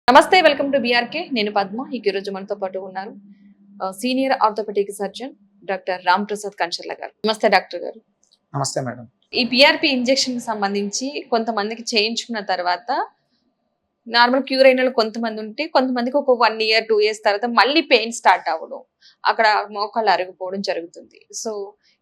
నమస్తే, welcome to BRK. నేను పద్మ. ఈరోజు మనతో పాటు ఉన్నారు senior orthopaedic surgeon doctor Ram Prasad Kancharla గారు. నమస్తే డాక్టర్ గారు. నమస్తే మేడం. ఈ పిఆర్పి ఇంజెక్షన్ కి సంబంధించి కొంతమందికి చేయించుకున్న తర్వాత నార్మల్ క్యూర్ అయిన వాళ్ళు కొంతమంది ఉంటే, కొంతమందికి ఒక 1 year 2 years తర్వాత మళ్ళీ పెయిన్ స్టార్ట్ అవ్వడం, అక్కడ మోకాళ్ళు అరిగిపోవడం జరుగుతుంది. సో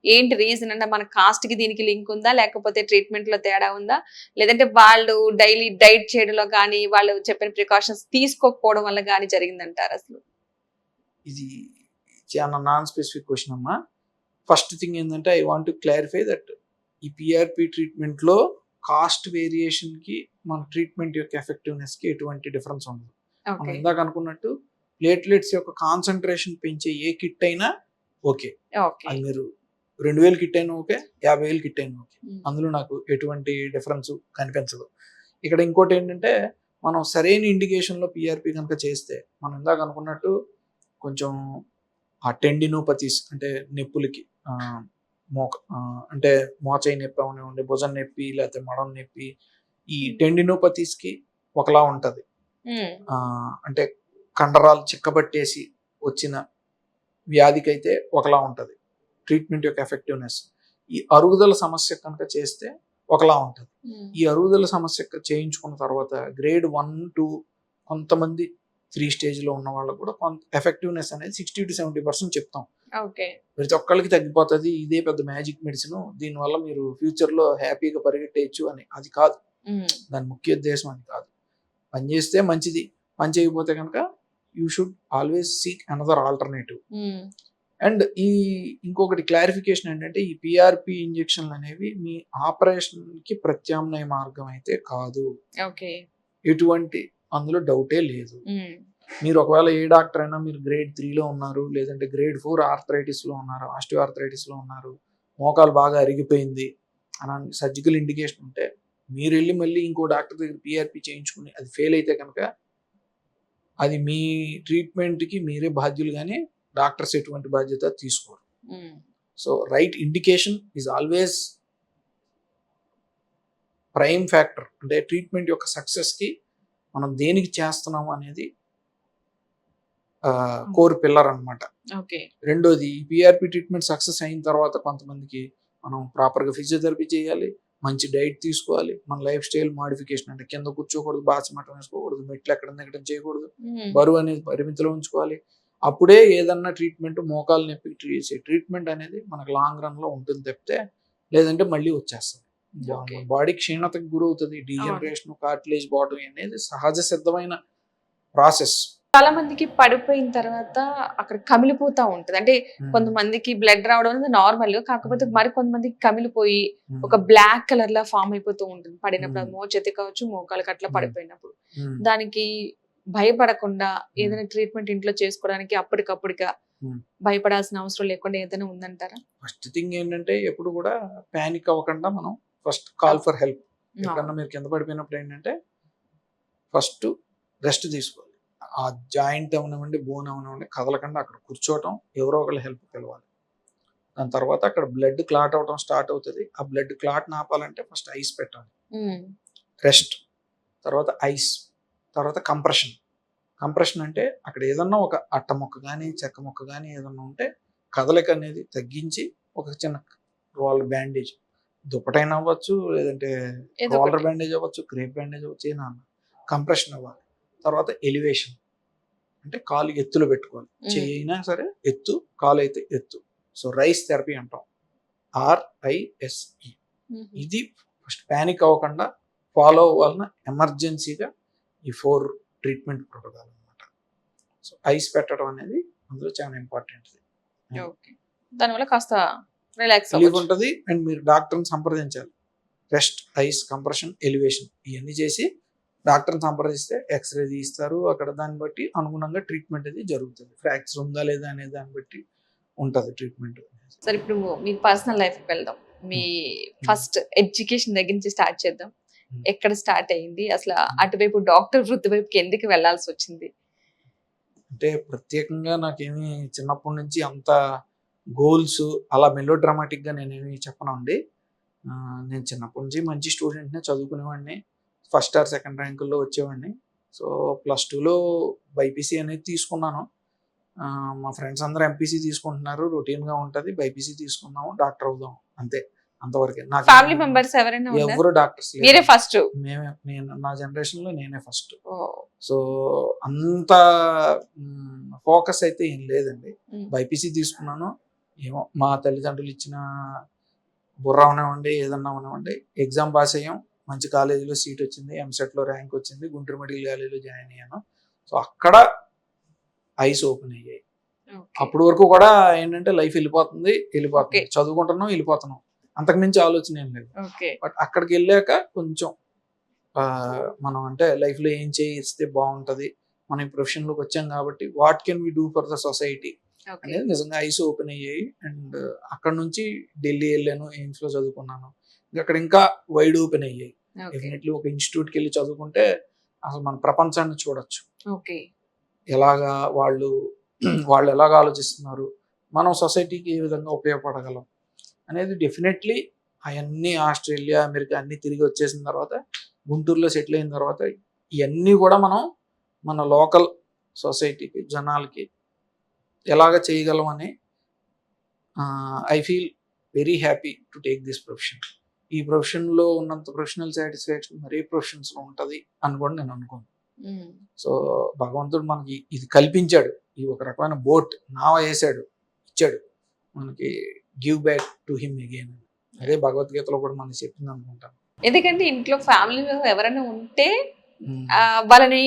ఏంటి రీజన్? అంటే మన కాస్ట్ కి దీనికి లింక్ ఉందా, లేకపోతే ట్రీట్మెంట్ లో తేడా ఉందా, లేదంటే వాళ్ళు డైలీ డైట్ చేయడంలో కానీ వాళ్ళు చెప్పిన ప్రికాషన్స్ తీసుకోకపోవడం వల్ల కానీ జరిగిందంటారు అసలు? ఇది చాలా నాన్ స్పెసిఫిక్ క్వశ్చన్ అమ్మా. ఫస్ట్ థింగ్ ఏంటంటే I want to clarify that ఈ పిఆర్పి ట్రీట్మెంట్ లో కాస్ట్ వేరియేషన్ కి మన ట్రీట్మెంట్ యొక్క ఎఫెక్టివ్నెస్ కి ఎటువంటి డిఫరెన్స్ ఉండదు. మనం ఇందాక అనుకున్నట్టు ప్లేట్లెట్స్ యొక్క కాన్సన్ట్రేషన్ పెంచే ఏ కిట్ అయినా ఓకే, అది మీరు 2000 కిట్ అయినా ఓకే, 50,000 కిట్ అయినా ఓకే, అందులో నాకు ఎటువంటి డిఫరెన్స్ కనిపించదు. ఇక్కడ ఇంకోటి ఏంటంటే, మనం సరైన ఇండికేషన్లో పిఆర్పి కనుక చేస్తే, మనం ఇందాక అనుకున్నట్టు కొంచెం ఆ టెండినోపతీస్ అంటే నొప్పులకి అంటే మోచేయి నొప్పి అవనివ్వండి, భుజం నొప్పి, లేకపోతే మడం నొప్పి, ఈ టెండినోపతీస్కి ఒకలా ఉంటుంది. అంటే కండరాలు చిక్కబట్టేసి వచ్చిన వ్యాధికి అయితే ఒకలా ఉంటుంది ట్రీట్మెంట్ యొక్క ఎఫెక్టివ్నెస్. ఈ అరుగుదల సమస్య కనుక చేస్తే ఒకలా ఉంటుంది. ఈ అరుగుదల సమస్య చేయించుకున్న తర్వాత గ్రేడ్ 1, 2 కొంతమంది 3 స్టేజ్లో ఉన్న వాళ్ళకు కూడా కొంత ఎఫెక్టివ్నెస్ అనేది 60 to 70% చెప్తాం. ప్రతి ఒక్కళ్ళకి తగ్గిపోతుంది, ఇదే పెద్ద మ్యాజిక్ మెడిసిన్, దీనివల్ల మీరు ఫ్యూచర్లో హ్యాపీగా పరిగెట్టేయచ్చు అని. అది కాదు, దాని ముఖ్య ఉద్దేశం అది కాదు. పని చేస్తే మంచిది, పని చేయకపోతే కనుక you should always seek another alternative. And ఇంకొకటి క్లారిఫికేషన్ ఏంటంటే, ఈ పిఆర్పి ఇంజెక్షన్లు అనేవి మీ ఆపరేషన్కి ప్రత్యామ్నాయ మార్గం అయితే కాదు. ఎటువంటి అందులో డౌటే లేదు. మీరు ఒకవేళ ఏ డాక్టర్ అయినా మీరు గ్రేడ్ 3లో ఉన్నారు, లేదంటే గ్రేడ్ 4 ఆర్థరైటిస్లో ఉన్నారు, ఆస్టియో ఆర్థరైటిస్లో ఉన్నారు, మోకాలు బాగా అరిగిపోయింది అని సర్జికల్ ఇండికేషన్ ఉంటే, మీరు వెళ్ళి మళ్ళీ ఇంకో డాక్టర్ దగ్గర పిఆర్పి చేయించుకుని అది ఫెయిల్ అయితే కనుక అది మీ ట్రీట్మెంట్కి మీరే బాధ్యులు, కానీ డాక్టర్స్ ఎటువంటి బాధ్యత తీసుకోరు. So right indication is always prime factor. అంటే ట్రీట్మెంట్ యొక్క సక్సెస్కి మనం దేనికి చేస్తున్నాము అనేది కోర్ పిల్లర్ అనమాట. రెండోది, పిఆర్పి ట్రీట్మెంట్ సక్సెస్ అయిన తర్వాత కొంతమందికి మనం ప్రాపర్గా ఫిజియోథెరపీ చేయాలి, మంచి డైట్ తీసుకోవాలి, మన లైఫ్ స్టైల్ మాడిఫికేషన్ అంటే కింద కూర్చోకూడదు, బాసిమటం వేసుకోకూడదు, మెట్లు ఎక్కడ చేయకూడదు, బరువు అనేది పరిమితిలో ఉంచుకోవాలి. అప్పుడే ఏదన్నా ట్రీట్మెంట్, మోకాలు నొప్పికి చేసే ట్రీట్మెంట్ అనేది మనకు లాంగ్ రన్ లో ఉంటుంది తప్పితే, లేదంటే మళ్ళీ వచ్చేస్తుంది. బాడీ క్షీణతకు గురవుతుంది. డీజనరేషన్, కార్టిలేజ్ బాటం అనేది సహజ సిద్ధమైన ప్రాసెస్. చాలా మందికి పడిపోయిన తర్వాత అక్కడ కమిలిపోతా ఉంటది. అంటే కొంతమందికి బ్లడ్ రావడం అనేది నార్మల్, కాకపోతే మరి కొంతమందికి కమిలిపోయి ఒక బ్లాక్ కలర్ లా ఫామ్ అయిపోతూ ఉంటుంది పడినప్పుడు. మోచేతి కావచ్చు, మోకాళ్ళకి అట్లా పడిపోయినప్పుడు. దానికి భయపడకుండా ఏదైనా ట్రీట్మెంట్ ఇంట్లో చేసుకోవడానికి అప్పటికప్పుడుగా భయపడాల్సిన అవసరం లేకుండా ఏదైనా ఉందంటారా? ఫస్ట్ థింగ్ ఏంటంటే, ఎప్పుడు కూడా పానిక్ అవ్వకుండా మనం ఫస్ట్ కాల్ ఫర్ హెల్ప్. ఎప్పుడన్నా మీరు కింద పడిపోయినప్పుడు ఏంటంటే, ఫస్ట్ రెస్ట్ తీసుకోవాలి. ఆ జాయింట్ అవనివ్వండి, బోన్ అవనివ్వండి, కదలకుండా అక్కడ కూర్చోవటం, ఎవరో ఒకళ్ళు హెల్ప్ పిలవాలి. దాని తర్వాత అక్కడ బ్లడ్ క్లాట్ అవడం స్టార్ట్ అవుతుంది. ఆ బ్లడ్ క్లాట్ ఆపాలంటే ఫస్ట్ ఐస్ పెట్టాలి, రెస్ట్, తర్వాత ఐస్, తర్వాత కంప్రెషన్ అంటే అక్కడ ఏదన్నా ఒక అట్ట మొక్క కానీ చెక్క మొక్క కానీ ఏదన్నా ఉంటే కదలిక అనేది తగ్గించి ఒక చిన్న రోలర్ బ్యాండేజ్, దుప్పటైనా అవ్వచ్చు, లేదంటే రోలర్ బ్యాండేజ్ అవ్వచ్చు, క్రేప్ బ్యాండేజ్ అవ్వచ్చు, ఏనా కంప్రెషన్ అవ్వాలి. తర్వాత ఎలివేషన్ అంటే కాలు ఎత్తులో పెట్టుకోవాలి, చెయ్యి అయినా సరే ఎత్తు, కాలు అయితే ఎత్తు. సో రైస్ థెరపీ అంటాం, RISE. ఇది ఫస్ట్ ప్యానిక్ అవ్వకుండా ఫాలో అవ్వాలన్న ఎమర్జెన్సీగా ఈ 4 ట్రీట్మెంట్ ప్రోటోకాల్ అనమాట. సో ఐస్ పెట్టడం అనేది అందులో చాలా ఇంపార్టెంట్. దానివల్ల కాస్త రిలాక్స్ ఉంటుంది. అండ్ మీరు డాక్టర్ని సంప్రదించాలి. రెస్ట్, ఐస్, కంప్రెషన్, ఎలివేషన్ ఇవన్నీ చేసి డాక్టర్ని సంప్రదిస్తే ఎక్స్రే తీస్తారు. అక్కడ దాన్ని బట్టి అనుగుణంగా ట్రీట్మెంట్ అది జరుగుతుంది. ఫ్రాక్చర్ ఉందా లేదా అనే దాన్ని బట్టి ఉంటుంది ట్రీట్మెంట్. సరే, ఇప్పుడు మీ పర్సనల్ లైఫ్కి వెళ్దాం. మీ ఫస్ట్ ఎడ్యుకేషన్ దగ్గర నుంచి స్టార్ట్ చేద్దాం. ఎక్కడ స్టార్ట్ అయింది అసలు? అటువైపు డాక్టర్ వృత్తి వైపుకి ఎందుకు వెళ్లాల్సి వచ్చింది? అంటే ప్రత్యేకంగా నాకేమి చిన్నప్పటి నుంచి అంత గోల్స్ అలా మెలో డ్రామాటిక్గా నేనేమి చెప్పనండి. నేను చిన్నప్పటి నుంచి మంచి స్టూడెంట్నే, చదువుకునేవాడిని, ఫస్ట్ ఆర్ సెకండ్ ర్యాంకుల్లో వచ్చేవాడిని. సో +2లో బైపీసీ అనేది తీసుకున్నాను. మా ఫ్రెండ్స్ అందరూ ఎంపీసీ తీసుకుంటున్నారు, రొటీన్గా ఉంటుంది, బైపీసీ తీసుకున్నాము, డాక్టర్ అవుదాం అంతే, అంతవరకే. నాకు ఫ్యామిలీ మెంబర్స్ ఎవరైనా ఉన్నారా? ఎవరు డాక్టర్స్ మీరే ఫస్ట్? నేను నా జనరేషన్లో నేనే ఫస్ట్. సో అంత ఫోకస్ అయితే ఏం లేదండి. బైపీసీ తీసుకున్నాను, ఏమో మా తల్లిదండ్రులు ఇచ్చిన బుర్ర అవనివ్వండి, ఏదన్నా అవనివ్వండి, ఎగ్జామ్ పాస్ అయ్యాం, మంచి కాలేజీలో సీట్ వచ్చింది, ఎంసెట్లో ర్యాంక్ వచ్చింది, గుంటూరు మెడికల్ కాలేజీలో జాయిన్ అయ్యాను. సో అక్కడ ఐస్ ఓపెన్ అయ్యాయి. అప్పటి వరకు కూడా ఏంటంటే లైఫ్ వెళ్ళిపోతుంది, చదువుకుంటున్నాం, వెళ్ళిపోతున్నాం, అంతకుమించి ఆలోచన ఏం లేదు. బట్ అక్కడికి వెళ్ళాక కొంచెం మనం అంటే లైఫ్లో ఏం చేయిస్తే బాగుంటుంది, మనం ఈ ప్రొఫెషన్లోకి వచ్చాం కాబట్టి what can we do for the society అనేది నిజంగా ఐస్ ఓపెన్ అయ్యాయి. అండ్ అక్కడ నుంచి ఢిల్లీ వెళ్ళాను, ఎయిమ్స్లో చదువుకున్నాను. అక్కడ ఇంకా వైడ్ ఓపెన్ అయ్యాయి. డెఫినెట్లీ ఒక ఇన్స్టిట్యూట్కి వెళ్ళి చదువుకుంటే అసలు మన ప్రపంచాన్ని చూడొచ్చు. ఎలాగా వాళ్ళు ఎలాగ ఆలోచిస్తున్నారు, మనం సొసైటీకి ఏ విధంగా ఉపయోగపడగలం అనేది డెఫినెట్లీ అవన్నీ ఆస్ట్రేలియా, అమెరికా అన్నీ తిరిగి వచ్చేసిన తర్వాత, గుంటూరులో సెటిల్ అయిన తర్వాత ఇవన్నీ కూడా మనం మన లోకల్ సొసైటీకి, జనాలకి ఎలాగ చేయగలం అని I feel very happy to take this profession. ఈ ప్రొఫెషన్లో ఉన్నంత ప్రొఫెషనల్ సాటిస్ఫాక్షన్ మరే ప్రొఫెషన్స్లో ఉంటుంది అని కూడా నేను అనుకోను. సో భగవంతుడు మనకి ఇది కల్పించాడు, ఈ ఒక రకమైన బోట్ నావ వేసాడు, ఇచ్చాడు మనకి, give back to him again. అదే భగవద్గీతలో కూడా మనకి చెప్పింది అనుకుంటాను. ఎందుకంటే ఇంట్లో ఫ్యామిలీలో ఎవరైనా ఉంటే వాళ్ళని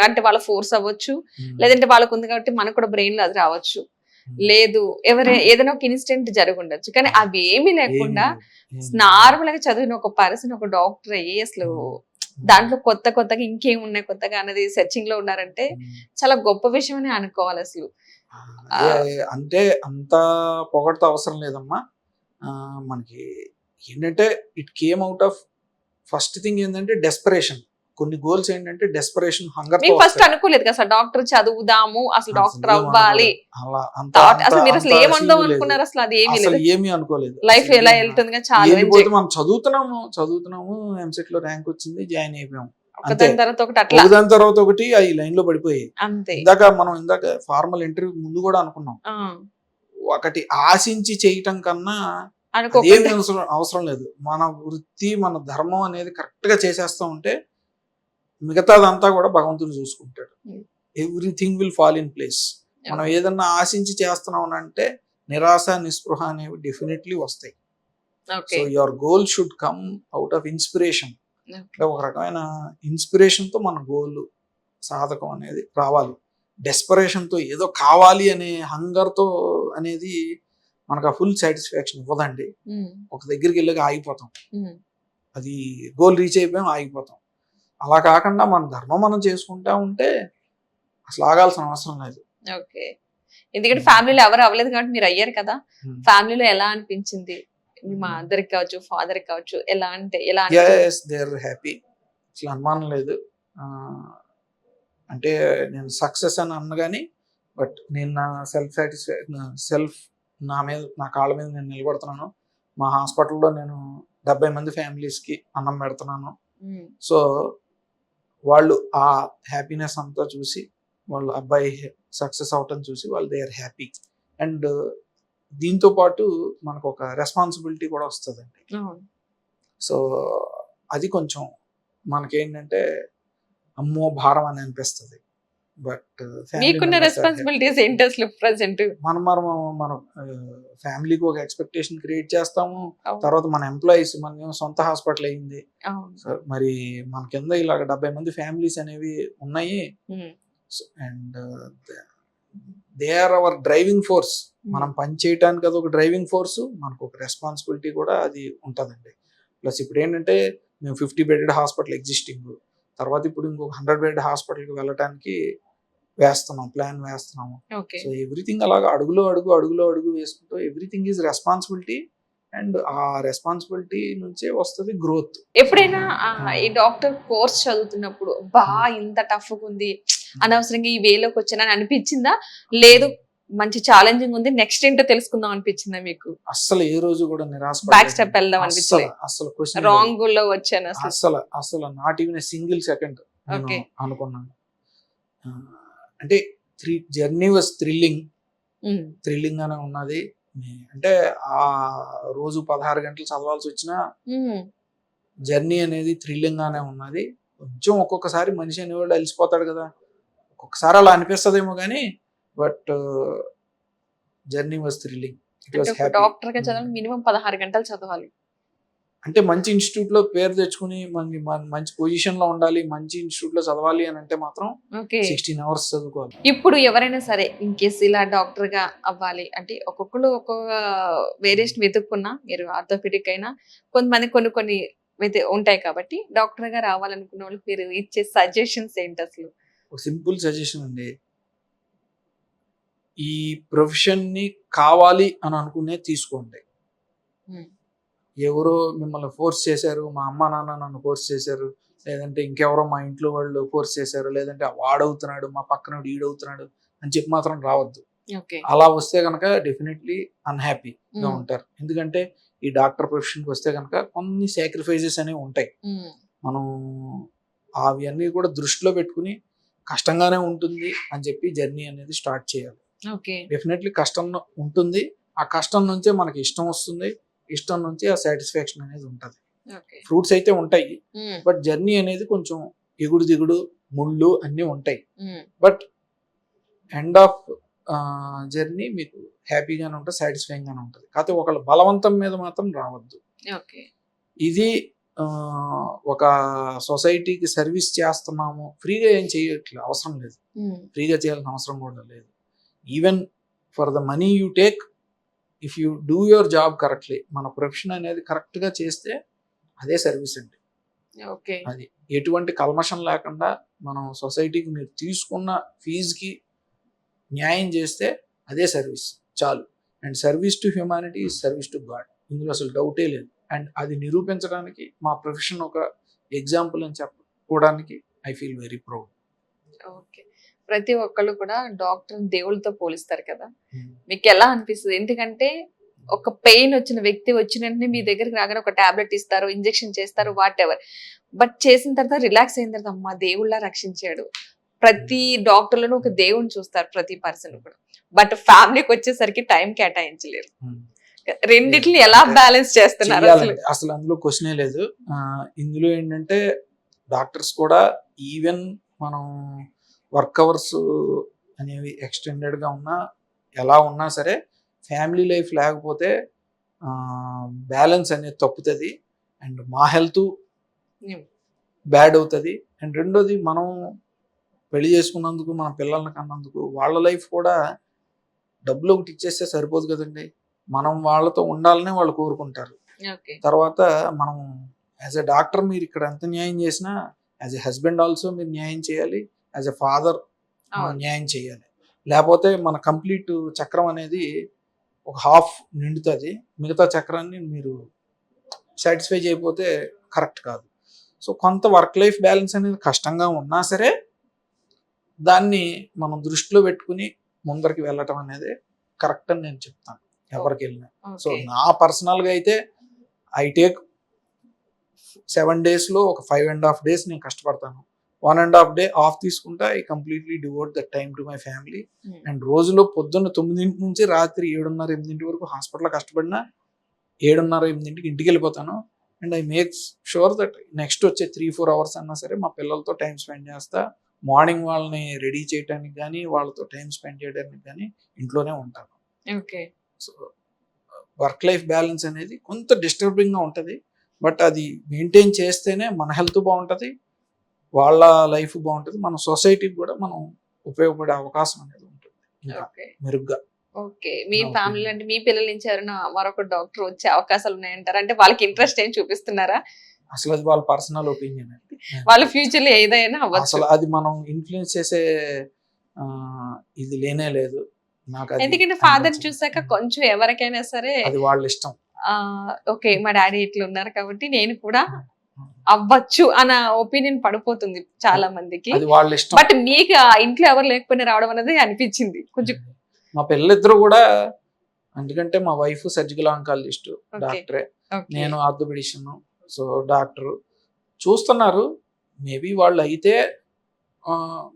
అంటే వాళ్ళ ఫోర్స్ అవ్వచ్చు, లేదంటే వాళ్ళకు ఉంది కాబట్టి మనకు కూడా బ్రెయిన్ లో అది రావచ్చు, లేదు ఏదైనా ఒక ఇన్సిడెంట్ జరిగి ఉండొచ్చు, కానీ అవి ఏమీ లేకుండా నార్మల్ గా చదివిన ఒక పర్సన్ ఒక డాక్టర్ అయ్యి అసలు దాంట్లో కొత్తగా ఇంకేం ఉన్నాయి కొత్తగా అనేది సెర్చింగ్ లో ఉన్నారంటే చాలా గొప్ప విషయం అని అనుకోవాలి అసలు. అంటే అంత పొగడత అవసరం లేదమ్మా. మనకి ఏంటంటే it came out of first thing ఏంటంటే డెస్పరేషన్. కొన్ని గోల్స్ ఏంటంటే డెస్పరేషన్, హంగర్. ఫస్ట్ అనుకోలేదు కదా సార్ డాక్టర్ చదువుదాము, అసలు డాక్టర్ అవ్వాలి, అసలు మీరు అసలు ఏమందాం అనుకున్నారు? అసలు అది ఏమీ అనుకోలేదు. లైఫ్ ఎలా వెళ్తుంది, చాలా మనం చదువుతున్నాము, ఎంసెట్ లో ర్యాంక్ వచ్చింది, జాయిన్ అయిపోయాము, ఒకదాని తర్వాత ఒకటి అవి లైన్ లో పడిపోయాయి. ఇందాక ఫార్మల్ ఇంటర్వ్యూ ముందు కూడా అనుకున్నాం, ఒకటి ఆశించి చేయటం కన్నా ఏమి అవసరం లేదు. మన వృత్తి, మన ధర్మం అనేది కరెక్ట్ గా చేసేస్తా ఉంటే మిగతాదంతా కూడా భగవంతుడు చూసుకుంటాడు. Everything will fall in place. మనం ఏదన్నా ఆశించి చేస్తున్నాం అంటే నిరాశ, నిస్పృహ అనేవి డెఫినెట్లీ వస్తాయి. So your goal should come out of inspiration. ఒక రకమైన ఇన్స్పిరేషన్ తో మన గోల్ సాధకం అనేది రావాలి. డెస్పరేషన్ తో ఏదో కావాలి అనే హంగర్ తో అనేది మనకు ఆ ఫుల్ సాటిస్ఫాక్షన్ ఇవ్వదండి. ఒక దగ్గరికి వెళ్ళాక ఆగిపోతాం, అది గోల్ రీచ్ అయిపోయాం, ఆగిపోతాం. అలా కాకుండా మన ధర్మం మనం చేసుకుంటా ఉంటే అసలు ఆగాల్సిన అవసరం లేదు. ఓకే, ఎందుకంటే ఫ్యామిలీలో ఎవరు అవ్వలేదు కాబట్టి మీరు అయ్యారు కదా. ఫ్యామిలీలో ఎలా అనిపించింది? మీ మదర్కి కావచ్చు, ఫాదర్కి కావచ్చు, ఎలా అంటే ఎలా? దే ఆర్ హ్యాపీ, అసలు అనుమానం లేదు. అంటే నేను సక్సెస్ అని అన్నగాని, బట్ నేను నా నా కాళ్ళ మీద నేను నిలబడుతున్నాను. మా హాస్పిటల్లో నేను 70 మంది ఫ్యామిలీస్కి అన్నం పెడుతున్నాను. సో వాళ్ళు ఆ హ్యాపీనెస్ అంతా చూసి, వాళ్ళు అబ్బాయి సక్సెస్ అవటం చూసి వాళ్ళు దే ఆర్ హ్యాపీ. అండ్ దీంతో పాటు మనకు ఒక రెస్పాన్సిబిలిటీ కూడా వస్తుందండి. సో అది కొంచెం మనకేంటంటే అమ్మో భారం అని అనిపిస్తుంది. బట్ రెస్పాన్సిబిలిటీస్ ఏంటి అసలు ప్రెజెంట్? మనం ఫ్యామిలీకి ఒక ఎక్స్పెక్టేషన్ క్రియేట్ చేస్తాము. తర్వాత మన ఎంప్లాయీస్, మన సొంత హాస్పిటల్ అయింది, మరి మన కింద ఇలాగ 70 మంది ఫ్యామిలీస్ అనేవి ఉన్నాయి. And they are our driving force. మనం పని చేయడానికి అది ఒక డ్రైవింగ్ ఫోర్స్, మనకు ఒక రెస్పాన్సిబిలిటీ కూడా అది ఉంటుందండి. ప్లస్ ఇప్పుడు ఏంటంటే మేము 50 బెడెడ్ హాస్పిటల్ ఎగ్జిస్టింగ్, తర్వాత ఇప్పుడు ఇంకొక 100 బెడ్ హాస్పిటల్కి వెళ్ళటానికి ప్లాన్ వేస్తున్నాము. సో ఎవ్రీథింగ్ అలాగా అడుగులో అడుగు వేసుకుంటూ ఎవ్రీథింగ్ ఈజ్ రెస్పాన్సిబిలిటీ. అండ్ ఆ రెస్పాన్సిబిలిటీ నుంచే వస్తుంది గ్రోత్. ఎప్పుడైనా ఈ డాక్టర్ కోర్స్ చదువుతున్నప్పుడు ఇంత టఫ్ ఉంది, అనవసరంగా ఈ వేలోకి వచ్చానని అనిపించిందా? లేదు మంచి ఛాలెంజింగ్ ఉంది, నెక్స్ట్ ఏంటో తెలుసుకుందాం అనిపించిందా మీకు? అసలు ఏ రోజు కూడా నిరాశ, బ్యాక్ స్టెప్ వెళ్దాం అనిపించలేదు, అసలు రాంగ్ లో వచ్చాను అసలు నాట్ ఈవెన్ సింగిల్ సెకండ్ అనుకున్నాను. అంటే జర్నీ వాజ్ థ్రిల్లింగ్ ఉమ్, గానే ఉన్నది. అంటే ఆ రోజు 16 గంటలు చదవాల్సి వచ్చినా ఉమ్, జర్నీ అనేది థ్రిల్లింగ్ గానే ఉన్నది. కొంచెం ఒక్కొక్కసారి మనిషి అనేవాడు అలసిపోతాడు కదా, ఒక్కొక్కసారి అలా అనిపిస్తదేమో కానీ but journey was thrilling. It అంటే వాజ్ ఒక హ్యాపీ. డాక్టర్ గా చదవాలి మినిమం 16 గంటలు చదవాలి. అంటే మంచి ఇన్స్టిట్యూట్ లో పేరు తెచ్చుకుని మంచి పొజిషన్ లో ఉండాలి, మంచి ఇన్స్టిట్యూట్ లో చదవాలి అని అంటే మాత్రం ఓకే. 16 hours చదువుకోవాలి. ఇప్పుడు ఎవరైనా సరే ఇన్ కేస్ ఇలా డాక్టర్ గా అవ్వాలి అంటే ఒక్కొక్కరు ఒక్కొక్క వేరియేషన్ వెతుక్కున్నా, మీరు ఆర్థోపెడిక్ అయినా కొంతమంది కొన్ని కొన్ని ఉంటాయి కాబట్టి డాక్టర్ గా రావాలనుకున్న వాళ్ళకి మీరు ఇచ్చే సజెషన్స్ ఏంటి అసలు? ఒక సింపుల్ సజెషన్ అండి, ఈ ప్రొఫెషన్ ని కావాలి అని అనుకునే తీసుకోండి. ఉమ్, ఎవరో మిమ్మల్ని ఫోర్స్ చేశారు, మా అమ్మ నాన్న నన్ను ఫోర్స్ చేశారు, లేదంటే ఇంకెవరో మా ఇంట్లో వాళ్ళు ఫోర్స్ చేశారు, లేదంటే వాడవుతున్నాడు మా పక్కన ఈడవుతున్నాడు అని చెప్పి మాత్రం రావద్దు. ఓకే. అలా వస్తే కనుక డెఫినెట్లీ అన్హ్యాపీగా ఉమ్, ఉంటారు. ఎందుకంటే ఈ డాక్టర్ ప్రొఫెషన్కి వస్తే కనుక కొన్ని సాక్రిఫైజెస్ అనేవి ఉంటాయి. ఉమ్, మనం అవి అన్నీ కూడా దృష్టిలో పెట్టుకుని కష్టంగానే ఉంటుంది అని చెప్పి జర్నీ అనేది స్టార్ట్ చేయాలి. ఓకే. డెఫినెట్లీ కష్టం ఉంటుంది, ఆ కష్టం నుంచే మనకి ఇష్టం వస్తుంది, ఇష్టం నుంచి ఆ సాటిస్ఫాక్షన్ అనేది ఉంటుంది. ఓకే. ఫ్రూట్స్ అయితే ఉంటాయి, ఉమ్, బట్ జర్నీ అనేది కొంచెం ఎగుడు దిగుడు ముళ్ళు అన్నీ ఉంటాయి. ఉమ్, బట్ ఎండ్ ఆఫ్ జర్నీ మీకు హ్యాపీగానే ఉంటుంది, సాటిస్ఫైయింగ్ గానే ఉంటుంది. కాకపోతే ఒకళ్ళ బలవంతం మీద మాత్రం రావద్దు. ఓకే. ఇది ఒక సొసైటీకి సర్వీస్ చేస్తున్నాము, ఫ్రీగా ఏం చేయట్లేదు, అవసరం లేదు, ఉమ్, ఫ్రీగా చేయాల్సిన అవసరం కూడా లేదు. Even for the money you take, if you do your job correctly, మన ప్రొఫెషన్ అనేది కరెక్ట్గా చేస్తే అదే సర్వీస్ అండి. ఓకే. అది ఎటువంటి కల్మషం లేకుండా మనం సొసైటీకి మీరు తీసుకున్న ఫీజుకి న్యాయం చేస్తే అదే సర్వీస్ చాలు. And service to humanity is service to God, ఇందులో అసలు డౌటే లేదు. అండ్ అది నిరూపించడానికి మా ప్రొఫెషన్ ఒక ఎగ్జాంపుల్ అని చెప్పుకోవడానికి I feel very proud. Okay. ప్రతి ఒక్కళ్ళు కూడా డాక్టర్ దేవుళ్ళతో పోలిస్తారు కదా, మీకు ఎలా అనిపిస్తుంది? ఎందుకంటే ఒక పెయిన్ వచ్చిన వ్యక్తి వచ్చిన వెంటనే మీ దగ్గరికి రాగానే ఒక టాబ్లెట్ ఇస్తారు, ఇంజెక్షన్ చేస్తారు, వాట్ ఎవర్. బట్ చేసిన తర్వాత రిలాక్స్ అయిన తర్వాత అమ్మ దేవుళ్ళ రక్షించాడు. ప్రతి డాక్టర్లను ఒక దేవుని చూస్తారు ప్రతి పర్సన్ కూడా. బట్ ఫ్యామిలీకి వచ్చేసరికి టైం కేటాయించలేరు. రెండిటిని ఎలా బ్యాలెన్స్ చేస్తున్నారు అసలు? అసలు అందులో క్వశ్చనే లేదు. ఇందులో ఏంటంటే డాక్టర్స్ కూడా ఈవెన్ మనం వర్క్ అవర్స్ అనేవి ఎక్స్టెండెడ్గా ఉన్నా, ఎలా ఉన్నా సరే ఫ్యామిలీ లైఫ్ లేకపోతే బ్యాలెన్స్ అనేది తప్పుతుంది. అండ్ మా హెల్త్ బ్యాడ్ అవుతుంది. అండ్ రెండోది, మనం పెళ్లి చేసుకున్నందుకు, మన పిల్లల్ని కన్నందుకు వాళ్ళ లైఫ్ కూడా డబ్బులు ఒకటి ఇచ్చేస్తే సరిపోదు కదండి, మనం వాళ్ళతో ఉండాలనే వాళ్ళు కోరుకుంటారు. తర్వాత మనం యాజ్ ఎ డాక్టర్ మీరు ఇక్కడ ఎంత న్యాయం చేసినా యాజ్ ఎ హస్బెండ్ ఆల్సో మీరు న్యాయం చేయాలి, యాజ్ ఎ ఫాదర్ న్యాయం చేయాలి. లేకపోతే మన కంప్లీట్ చక్రం అనేది ఒక హాఫ్ నిండుతుంది, మిగతా చక్రాన్ని మీరు సాటిస్ఫై చేయకపోతే కరెక్ట్ కాదు. సో కొంత వర్క్ లైఫ్ బ్యాలెన్స్ అనేది కష్టంగా ఉన్నా సరే దాన్ని మనం దృష్టిలో పెట్టుకుని ముందరికి వెళ్ళటం అనేది కరెక్ట్ అని నేను చెప్తాను ఎవరికి వెళ్ళినా. సో నా పర్సనల్గా అయితే ఐ టేక్ 7 daysలో ఒక 5.5 days నేను కష్టపడతాను, 1.5 day ఆఫ్ తీసుకుంటా. I completely devout that time to my family. And రోజులో పొద్దున్న 9 నుంచి రాత్రి 7:30-8 వరకు హాస్పిటల్లో కష్టపడినా 7:30-8 ఇంటికి వెళ్ళిపోతాను. And I make sure that next వచ్చే 3-4 hours అన్నా సరే మా పిల్లలతో టైం స్పెండ్ చేస్తా. మార్నింగ్ వాళ్ళని రెడీ చేయడానికి కానీ, వాళ్ళతో టైం స్పెండ్ చేయడానికి కానీ ఇంట్లోనే ఉంటాను. సో వర్క్ లైఫ్ బ్యాలెన్స్ అనేది కొంత డిస్టర్బింగ్గా ఉంటుంది, బట్ అది మెయింటైన్ చేస్తేనే మన హెల్త్ బాగుంటుంది, వాళ్ళ లైఫ్ బాగుంటుంది, మన సొసైటీకి కూడా మనం ఉపయోగపడే అవకాశం అనేది ఉంటుంది ఇంకా మెరుగ్గా. ఓకే. మీ ఫ్యామిలీ అంటే మీ పిల్లల నుంచి ఎవరైనా మరొక డాక్టర్ వచ్చే అవకాశాలు ఉన్నాయంటారా? అంటే వాళ్ళకి ఇంట్రెస్ట్ ఏం చూపిస్తున్నారా? అసలు అది వాళ్ళ పర్సనల్ ఒపీనియన్ అండి, వాళ్ళ ఫ్యూచర్ లో ఏదైనా అసలు అది మనం ఇన్ఫ్లుయెన్స్ చేసే ఇది లేనే లేదు నాకు. ఎందుకంటే ఫాదర్ చూసాక కొంచెం ఎవరికైనా సరే అది వాళ్ళ ఇష్టం. ఓకే మా డాడీ ఇట్లా ఉన్నారు కాబట్టి నేను కూడా అవ్వచ్చు అన్న ఒపీనియన్ పడిపోతుంది చాలా మందికి. అది వాళ్ళ ఇష్టం. బట్ మీకు ఆ ఇంట్లో ఎవరు లేకపోయినా రావడం అనేది అనిపించింది కొంచెం. మా పిల్లలిద్దరు కూడా, ఎందుకంటే మా వైఫ్ సర్జికల్ ఆంకాలజిస్ట్ డాక్టరే, నేను ఆర్థోపెడిషియన్, సో డాక్టర్ చూస్తున్నారు. మేబీ వాళ్ళు అయితే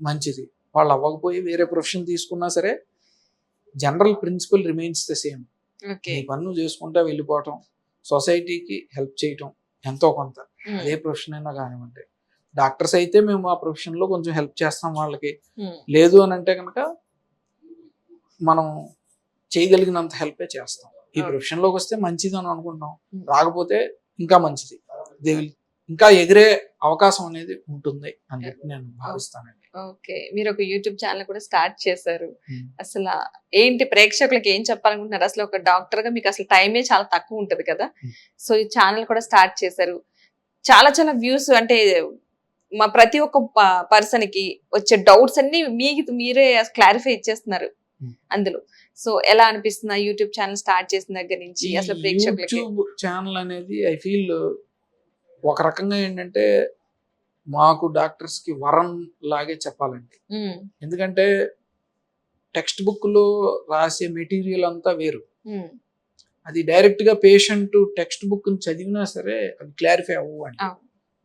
మంచిది, వాళ్ళు అవ్వకపోయి వేరే ప్రొఫెషన్ తీసుకున్నా సరే general principal remains the same. Okay. నీ పని నువ్వు చేసుకుంటా వెళ్ళిపోవటం, సొసైటీకి హెల్ప్ చేయటం ఎంతో కొంత. అదే ప్రొఫెషన్ అయినా కానివ్వండి. డాక్టర్స్ అయితే మేము ఆ ప్రొఫెషన్ లో కొంచెం హెల్ప్ చేస్తాం వాళ్ళకి. లేదు అని అంటే కనుక మనం చేయగలిగినంత హెల్పే చేస్తాం. ఈ ప్రొఫెషన్ లోకి వస్తే మంచిది అని అనుకుంటాం, రాకపోతే ఇంకా మంచిది, దే విల్ ఇంకా ఎగిరే అవకాశం అనేది ఉంటుంది అని చెప్పి నేను భావిస్తానండి. ఓకే. మీరు ఒక యూట్యూబ్ ఛానల్ కూడా స్టార్ట్ చేశారు. అసలు ఏంటి ప్రేక్షకులకి ఏం చెప్పాలనుకుంటున్నారు? అసలు ఒక డాక్టర్ గా మీకు అసలు టైమే చాలా తక్కువ ఉంటది కదా. సో ఈ ఛానల్ కూడా స్టార్ట్ చేశారు. చాలా చాలా వ్యూస్ అంటే మా ప్రతి ఒక్క పర్సన్ కి వచ్చే డౌట్స్ అన్ని మీరే క్లారిఫై ఇచ్చేస్తున్నారు అందులో. సో ఎలా అనిపిస్తుంది యూట్యూబ్ ఛానల్ స్టార్ట్ చేసిన దగ్గర నుంచి అసలు ప్రేక్షకులకి? యూట్యూబ్ ఛానల్ అనేది ఐ ఫీల్ ఒక రకంగా ఏంటంటే మాకు డాక్టర్స్ కి వరం లాగే చెప్పాలండి. ఎందుకంటే టెక్స్ట్ బుక్ లో రాసే మెటీరియల్ అంతా వేరు. అది డైరెక్ట్ గా పేషెంట్ టెక్స్ట్ బుక్ చదివినా సరే అది క్లారిఫై అవ్వండి.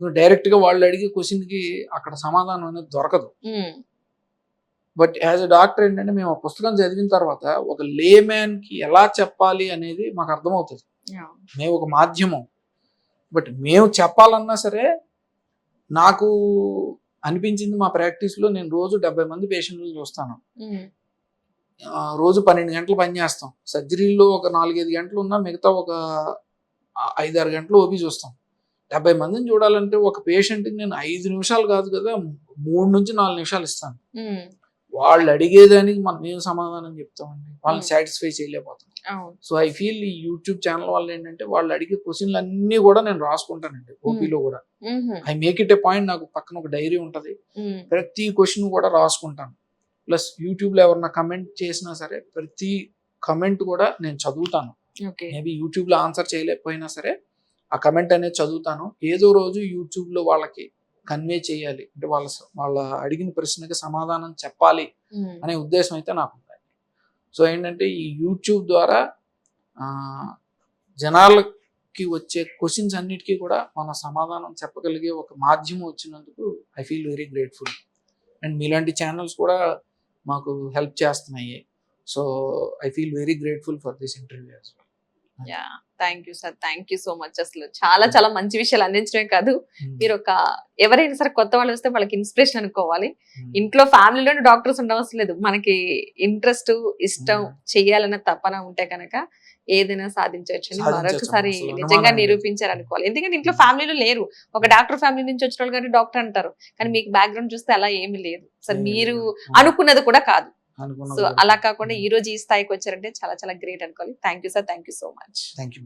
నువ్వు డైరెక్ట్ గా వాళ్ళు అడిగే క్వశ్చన్ కి అక్కడ సమాధానం అనేది దొరకదు. బట్ యాజ్ అ డాక్టర్ ఏంటంటే మేము ఆ పుస్తకం చదివిన తర్వాత ఒక లేమ్యాన్ కి ఎలా చెప్పాలి అనేది మాకు అర్థమవుతుంది. మేము ఒక మాధ్యమం, బట్ మేము చెప్పాలన్నా సరే నాకు అనిపించింది మా ప్రాక్టీస్లో నేను రోజు 70 మంది పేషెంట్లు చూస్తాను. రోజు 12 గంటలు పని చేస్తాం. సర్జరీలో ఒక 4-5 గంటలు ఉన్నా మిగతా ఒక 5-6 గంటలు ఓపీ చూస్తాం. 70 మందిని చూడాలంటే ఒక పేషెంట్కి నేను 5 నిమిషాలు కాదు కదా 3 నుంచి 4 నిమిషాలు ఇస్తాను. వాళ్ళు అడిగేదానికి మనం ఏం సమాధానం చెప్తామండి, వాళ్ళని సాటిస్ఫై చేయలేకపోతాం. సో ఐ ఫీల్ ఈ యూట్యూబ్ ఛానల్ వల్ల ఏంటంటే వాళ్ళు అడిగే క్వశ్చన్లు అన్ని కూడా నేను రాసుకుంటానండి. ఓపీలో కూడా I make it A point. నాకు పక్కన ఒక డైరీ ఉంటది, ప్రతి క్వశ్చన్ కూడా రాసుకుంటాను. ప్లస్ యూట్యూబ్ లో ఎవరన్నా కమెంట్ చేసినా సరే ప్రతి కమెంట్ కూడా నేను చదువుతాను. మేబీ యూట్యూబ్ లో ఆన్సర్ చేయలేకపోయినా సరే ఆ కమెంట్ అనేది చదువుతాను. ఏదో రోజు యూట్యూబ్ లో వాళ్ళకి కన్వే చేయాలి అంటే వాళ్ళ అడిగిన ప్రశ్నకి సమాధానం చెప్పాలి అనే ఉద్దేశం అయితే నాకు ఉంది. సో ఏంటంటే ఈ యూట్యూబ్ ద్వారా జనాలకి వచ్చే క్వశ్చన్స్ అన్నిటికీ కూడా మన సమాధానం చెప్పగలిగే ఒక మాధ్యమం వచ్చినందుకు I feel very grateful. And మీలాంటి ఛానల్స్ కూడా మాకు హెల్ప్ చేస్తున్నాయి. So I feel very grateful for this interview as well. Yeah, thank you sir, thank you so much. అసలు చాలా చాలా మంచి విషయాలు అందించడమే కాదు, మీరు ఒక ఎవరైనా సరే కొత్త వాళ్ళు వస్తే వాళ్ళకి ఇన్స్పిరేషన్ అనుకోవాలి. ఇంట్లో ఫ్యామిలీలోనే డాక్టర్స్ ఉండవసరం లేదు, మనకి ఇంట్రెస్ట్ ఇష్టం చెయ్యాలన్న తపన ఉంటే కనుక ఏదైనా సాధించవచ్చు అని మరొకసారి నిజంగా నిరూపించారు అనుకోవాలి. ఎందుకంటే ఇంట్లో ఫ్యామిలీలో లేరు, ఒక డాక్టర్ ఫ్యామిలీ నుంచి వచ్చిన వాళ్ళు కానీ డాక్టర్ అంటారు, కానీ మీకు బ్యాక్గ్రౌండ్ చూస్తే అలా ఏమీ లేదు సార్, మీరు అనుకున్నది కూడా కాదు. సో అలా కాకుండా ఈ రోజు ఈ స్థాయికి వచ్చారంటే చాలా చాలా గ్రేట్ అనుకోవాలి. Thank you sir, thank you so much. Thank you.